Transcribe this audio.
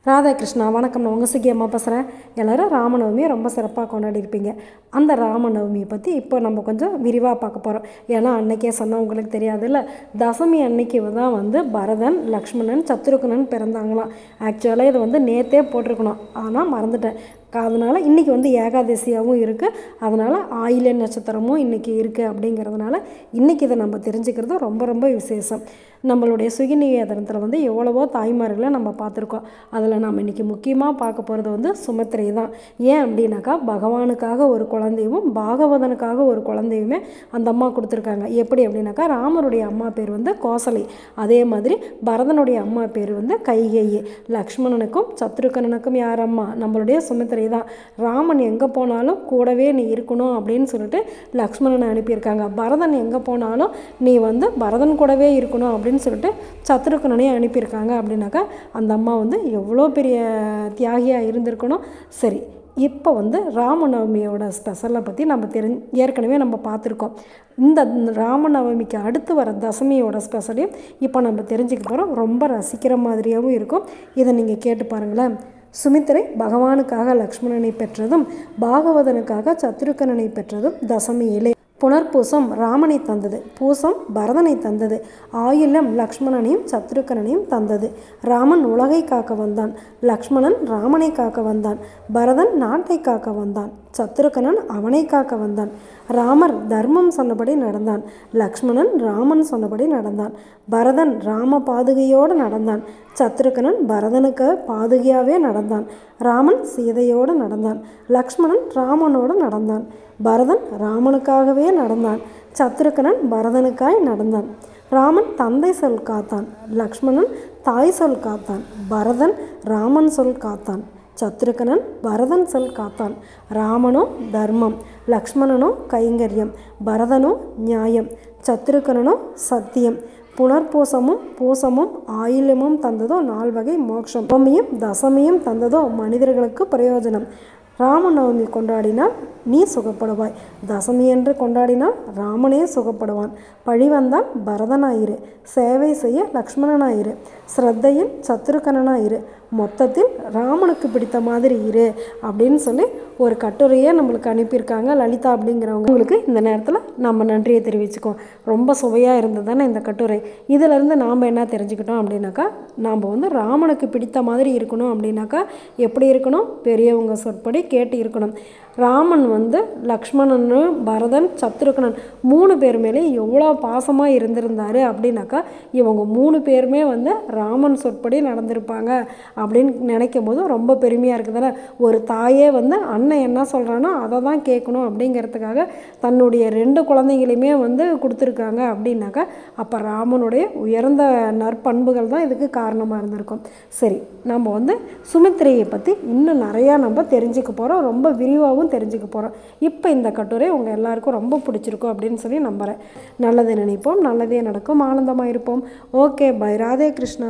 ராதாகிருஷ்ணா வணக்கம். நான் உங்கள் சுகி அம்மா பேசுகிறேன். எல்லோரும் ராமநவமியை ரொம்ப சிறப்பாக கொண்டாடிருப்பீங்க. அந்த ராமநவமியை பற்றி இப்போ நம்ம கொஞ்சம் விரிவாக பார்க்க போகிறோம். ஏன்னா அன்றைக்கே சொன்னால் உங்களுக்கு தெரியாதுல்ல, தசமி அன்னைக்கு தான் பரதன், லக்ஷ்மணன், சத்ருகனன் பிறந்தாங்களாம். ஆக்சுவலாக இது நேற்றே போட்டிருக்கணும், ஆனால் மறந்துட்டேன். அதனால் இன்றைக்கி ஏகாதசியாகவும் இருக்குது. அதனால் ஆயில்ய நட்சத்திரமும் இன்றைக்கி இருக்குது. அப்படிங்கிறதுனால இன்றைக்கி இதை நம்ம தெரிஞ்சுக்கிறது ரொம்ப ரொம்ப விசேஷம். நம்மளுடைய சுகிநிகேதனத்தில் எவ்வளவோ தாய்மார்களை நம்ம பார்த்துருக்கோம். அதில் நம்ம இன்றைக்கி முக்கியமாக பார்க்க போகிறது சுமித்திரை தான். ஏன் அப்படின்னாக்கா, பகவானுக்காக ஒரு குழந்தையும் பாகவதனுக்காக ஒரு குழந்தையுமே அந்த அம்மா கொடுத்துருக்காங்க. எப்படி அப்படின்னாக்கா, ராமருடைய அம்மா பேர் கோசலை, அதே மாதிரி பரதனுடைய அம்மா பேர் கைகேயி. லக்ஷ்மணனுக்கும் சத்ருகனனுக்கும் யார் அம்மா? நம்மளுடைய சுமித்திரை தான். ராமன் எங்கே போனாலும் கூடவே நீ இருக்கணும் அப்படின்னு சொல்லிட்டு லக்ஷ்மணனை அனுப்பியிருக்காங்க. பரதன் எங்கே போனாலும் நீ பரதன் கூடவே இருக்கணும் அப்படின்னு சொல்லிட்டு சத்ருகனனையும் அனுப்பியிருக்காங்க. அப்படின்னாக்கா அந்த அம்மா எவ்வளோ பெரிய தியாகியாக இருந்திருக்கணும். சரி, இப்போ ராமநவமியோட ஸ்பெஷலை பற்றி நம்ம ஏற்கனவே நம்ம பார்த்துருக்கோம். இந்த ராமநவமிக்கு அடுத்து வர தசமியோட ஸ்பெஷலையும் இப்போ நம்ம தெரிஞ்சுக்க போகிறோம். ரொம்ப ரசிக்கிற மாதிரியாகவும் இருக்கும். இதை நீங்கள் கேட்டு பாருங்களேன். சுமித்திரை பகவானுக்காக லக்ஷ்மணனை பெற்றதும் பாகவதனுக்காக சத்ருகனனை பெற்றதும் தசமியிலே. புனர்பூசம் ராமனை தந்தது, பூசம் பரதனை தந்தது, ஆயில்யம் லக்ஷ்மணனையும் சத்ருகனனையும் தந்தது. ராமன் உலகை காக்க வந்தான், லக்ஷ்மணன் ராமனை காக்க வந்தான், பரதன் நாட்டை காக்க வந்தான், சத்ருகனன் அவனை காக்க வந்தான். ராமர் தர்மம் சொன்னபடி நடந்தான், லக்ஷ்மணன் ராமன் சொன்னபடி நடந்தான், பரதன் ராம பாதுகையோடு நடந்தான், சத்ருகனன் பரதனுக்கு பாதுகையாகவே நடந்தான், ராமன் சீதையோடு நடந்தான், லக்ஷ்மணன் ராமனோடு நடந்தான், பரதன் ராமனுக்காகவே நடந்தான், சத்ருகனன் பரதனுக்காய் நடந்தான். ராமன் தந்தை சொல் காத்தான், லக்ஷ்மணன் தாய் சொல் காத்தான், பரதன் ராமன் சொல் காத்தான், சத்ருகனன் பரதன் சொல் காத்தான். ராமனோ தர்மம், லக்ஷ்மணனோ கைங்கரியம், பரதனோ நியாயம், சத்ருகனனோ சத்தியம். புனர்பூசமும் பூசமும் ஆயில்யமும் தந்ததோ 4 வகை மோட்சம், நவமியும் தசமியும் தந்ததோ மனிதர்களுக்கு பிரயோஜனம். ராமநவமி கொண்டாடினால் நீ சுகப்படுவாய், தசமி என்று கொண்டாடினால் ராமனே சுகப்படுவான். பழி வந்தால் பரதனாயிரு, சேவை செய்ய லக்ஷ்மணனாயிரு, ஸ்ரத்தையில் சத்ருகனனாயிரு, மொத்தத்தில் ராமனுக்கு பிடித்த மாதிரி இரு அப்படின்னு சொல்லி ஒரு கட்டுரையே நம்மளுக்கு அனுப்பியிருக்காங்க லலிதா அப்படிங்கிறவங்க. உங்களுக்கு இந்த நேரத்தில் நம்ம நன்றியை தெரிவிச்சுக்கோம். ரொம்ப சுவையாக இருந்தது தானே இந்த கட்டுரை. இதிலேருந்து நாம் என்ன தெரிஞ்சுக்கிட்டோம் அப்படின்னாக்கா, நாம் ராமனுக்கு பிடித்த மாதிரி இருக்கணும். அப்படின்னாக்கா எப்படி இருக்கணும்? பெரியவங்க சொற்படி கேட்டு இருக்கணும். ராமன் லக்ஷ்மணன், பரதன், சத்ருகனன் 3 பேர் மேலே எவ்வளோ பாசமாக இருந்திருந்தார் அப்படின்னாக்கா, இவங்க 3 பேருமே ராமன் சொற்படி நடந்திருப்பாங்க அப்படின்னு நினைக்கும் போது ரொம்ப பெருமையாக இருக்குதுல்ல. ஒரு தாயே அண்ணன் என்ன சொல்கிறானோ அதை தான் கேட்கணும் அப்படிங்கிறதுக்காக தன்னுடைய 2 குழந்தைங்களையுமே கொடுத்துருக்காங்க. அப்படின்னாக்கா அப்போ ராமனுடைய உயர்ந்த நற்பண்புகள் தான் இதுக்கு காரணமாக இருந்திருக்கும். சரி, நம்ம சுமித்திரையை பற்றி இன்னும் நிறையா நம்ம தெரிஞ்சுக்க போகிறோம். ரொம்ப விரிவாகவும் தெரிஞ்சுக்க போகிறோம். இப்போ இந்த கட்டுரை உங்கள் எல்லாருக்கும் ரொம்ப பிடிச்சிருக்கும் அப்படின்னு சொல்லி நம்புகிறேன். நல்லது நினைப்போம், நல்லதே நடக்கும், ஆனந்தமாக இருப்போம். Okay, bye. ராதே கிருஷ்ணா.